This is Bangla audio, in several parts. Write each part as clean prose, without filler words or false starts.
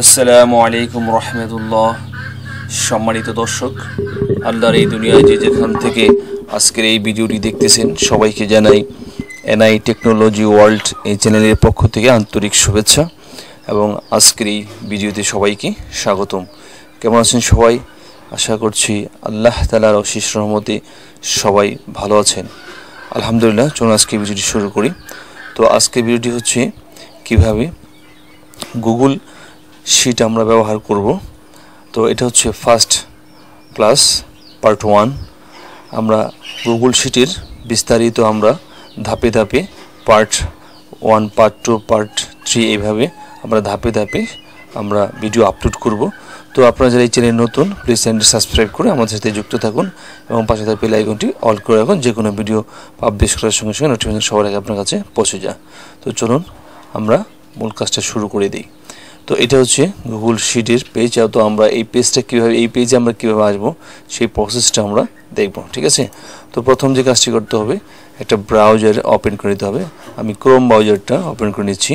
আসসালামু আলাইকুম রহমতুল্লাহ। সম্মানিত দর্শক, আল্লাহর এই দুনিয়ায় যে যেখান থেকে আজকের এই ভিডিওটি দেখতেছেন সবাইকে জানাই এনআই টেকনোলজি ওয়ার্ল্ড এই চ্যানেলের পক্ষ থেকে আন্তরিক শুভেচ্ছা এবং আজকের এই ভিডিওতে সবাইকে স্বাগতম। কেমন আছেন সবাই? আশা করছি আল্লাহ তাআলার অশেষ রহমতে সবাই ভালো আছেন। আলহামদুলিল্লাহ। চলুন আজকে ভিডিওটি শুরু করি। তো আজকের ভিডিওটি হচ্ছে কিভাবে গুগল শিট আমরা ব্যবহার করব। তো এটা হচ্ছে ফার্স্ট ক্লাস পার্ট 1। আমরা গুগল শিটের বিস্তারিত আমরা ধাপে ধাপে পার্ট 1, পার্ট 2, পার্ট 3 এইভাবে আমরা ধাপে ধাপে আমরা ভিডিও আপলোড করব। তো আপনারা যারা এই চ্যানেল নতুন, প্লিজ চ্যানেলটি সাবস্ক্রাইব করে আমাদের সাথে যুক্ত থাকুন এবং পাশে থাকা বেল আইকনটি অল করে রাখুন, যে কোনো ভিডিও পাবলিশ করার সঙ্গে সঙ্গে নোটিফিকেশন সবার আগে আপনার কাছে পৌঁছে যায়। তো চলুন আমরা মূল কাজটা শুরু করে দিই। তো এটা হচ্ছে গুগল শিটের পেজ। তো আমরা এই পেজে আমরা কীভাবে আসবো সেই প্রসেসটা আমরা দেখব, ঠিক আছে? তো প্রথম যে কাজটি করতে হবে, একটা ব্রাউজার ওপেন করে নিতে হবে। আমি ক্রোম ব্রাউজারটা ওপেন করে নিচ্ছি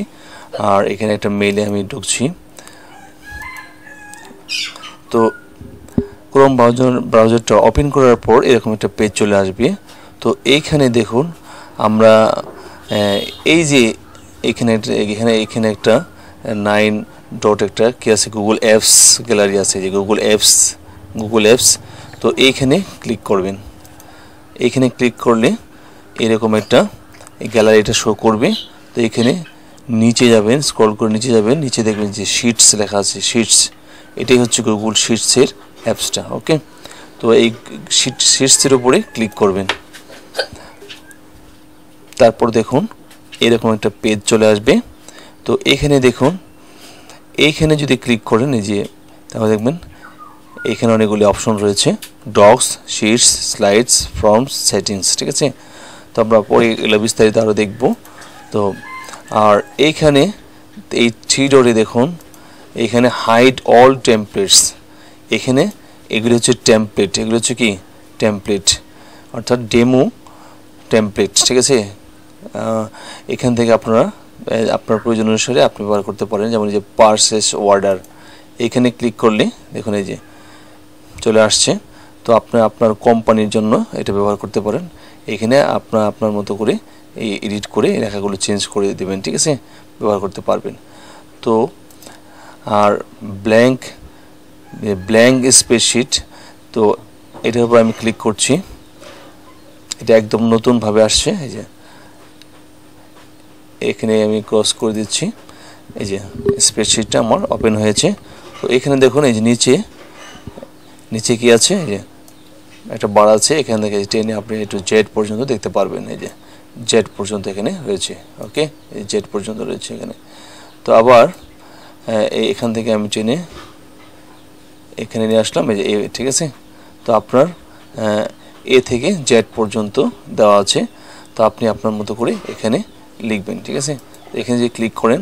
আর এখানে একটা মেইলে আমি ঢুকছি। তো ক্রোম ব্রাউজারটা ওপেন করার পর এরকম একটা পেজ চলে আসবে। তো এইখানে দেখুন আমরা এই যে এখানে একটা 9 ডট একটা কি আছে, গুগল অ্যাপস গ্যালারি আছে, যে গুগল অ্যাপস। তো এইখানে ক্লিক করবেন। এইখানে ক্লিক করলে এরকম একটা গ্যালারিটা শো করবে। তো এখানে নিচে যাবেন, স্ক্রল করে নিচে যাবেন, নিচে দেখবেন যে শিটস লেখা আছে, শিটস। এটাই হচ্ছে গুগল শিটসের অ্যাপসটা। ওকে, তো এই শিটসের উপরে ক্লিক করবেন। তারপর দেখুন এরকম একটা পেজ চলে আসবে। তো এখানে দেখুন, এইখানে যদি ক্লিক করেন এই যে, তাহলে দেখবেন এইখানে অনেকগুলি অপশন রয়েছে, docs, sheets, slides, forms, settings, ঠিক আছে? তো আমরা পরে এগুলো বিস্তারিত আরও দেখব। তো আর এইখানে এই 3 ডটে দেখুন, এইখানে হাইড অল টেমপ্লেটস। এখানে এগুলি হচ্ছে টেমপ্লেট, এগুলো হচ্ছে কি টেমপ্লেট, অর্থাৎ ডেমো টেমপ্লেট, ঠিক আছে? এখান থেকে আপনারা আপনার প্রয়োজন অনুসারে আপনি ব্যবহার করতে পারেন। যেমন এই যে পারচেজ অর্ডার, এইখানে ক্লিক করলে দেখুন এই যে চলে আসছে। তো আপনার কোম্পানির জন্য এটা ব্যবহার করতে পারেন। এখানে আপনার মতো করে এই এডিট করে লেখাগুলো চেঞ্জ করে দেবেন, ঠিক আছে? ব্যবহার করতে পারবেন। তো আর ব্ল্যাঙ্ক স্প্রেডশিট, তো এটার উপর আমি ক্লিক করছি। এটা একদম নতুনভাবে আসছে। এই যে এখানে আমি ক্রস করে দিচ্ছি, এই যে স্প্রেডশিটটা আমার ওপেন হয়েছে। তো এখানে দেখুন এই যে নিচে কি আছে, এই যে একটা বার আছে, এখান থেকে টেনে আপনি একটু জেড পর্যন্ত দেখতে পারবেন। এই যে জেড পর্যন্ত এখানে রয়েছে। ওকে, এই জেড পর্যন্ত রয়েছে এখানে। তো আবার এখান থেকে আমি টেনে এখানে নিয়ে আসলাম, এই যে এ, ঠিক আছে? তো আপনার এ থেকে জেড পর্যন্ত দেওয়া আছে। তো আপনি আপনার মতো করে এখানে লিখবেন, ঠিক আছে? এখানে যে ক্লিক করেন,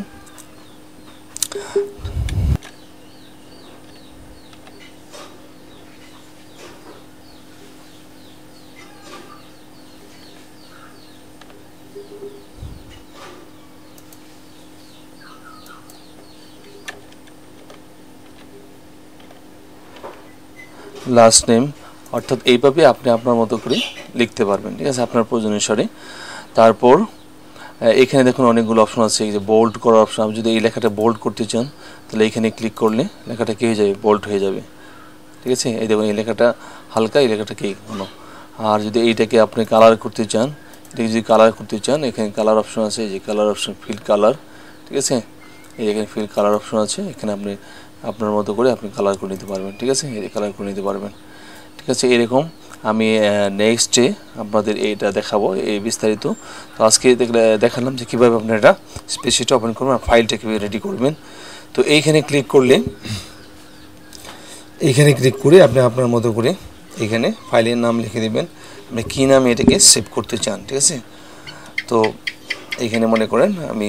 লাস্ট নেম, অর্থাৎ এইভাবে আপনি আপনার মতো করে লিখতে পারবেন, ঠিক আছে? আপনার প্রয়োজন অনুসারে। তারপর এখানে দেখুন অনেকগুলো অপশন আছে, এই যে বোল্ড করার অপশন। আপনি যদি এই লেখাটা বোল্ড করতে চান তাহলে এখানে ক্লিক করলে লেখাটা কী হয়ে যাবে, বোল্ড হয়ে যাবে, ঠিক আছে? এই দেখুন এই লেখাটা হালকা, এই লেখাটা কি ঘন। আর যদি এইটাকে আপনি কালার করতে চান, এটাকে যদি কালার করতে চান, এখানে কালার অপশন আছে, এই যে কালার অপশন, ফিল কালার, ঠিক আছে? এই এখানে ফিল কালার অপশন আছে, এখানে আপনি আপনার মতো করে আপনি কালার করে নিতে পারবেন, ঠিক আছে? এই কালার করে নিতে পারবেন, ঠিক আছে? এরকম আমি নেক্সটে আপনাদের এইটা দেখাবো, এই বিস্তারিত। তো আজকে দেখালাম যে কীভাবে আপনারা এটা স্প্রেডশিটটা ওপেন করবেন আর ফাইলটা কীভাবে রেডি করবেন। তো এইখানে ক্লিক করলে, এইখানে ক্লিক করে আপনি আপনার মতো করে এখানে ফাইলের নাম লিখে দেবেন, আপনি কী নামে এটাকে সেভ করতে চান, ঠিক আছে? তো এইখানে মনে করেন আমি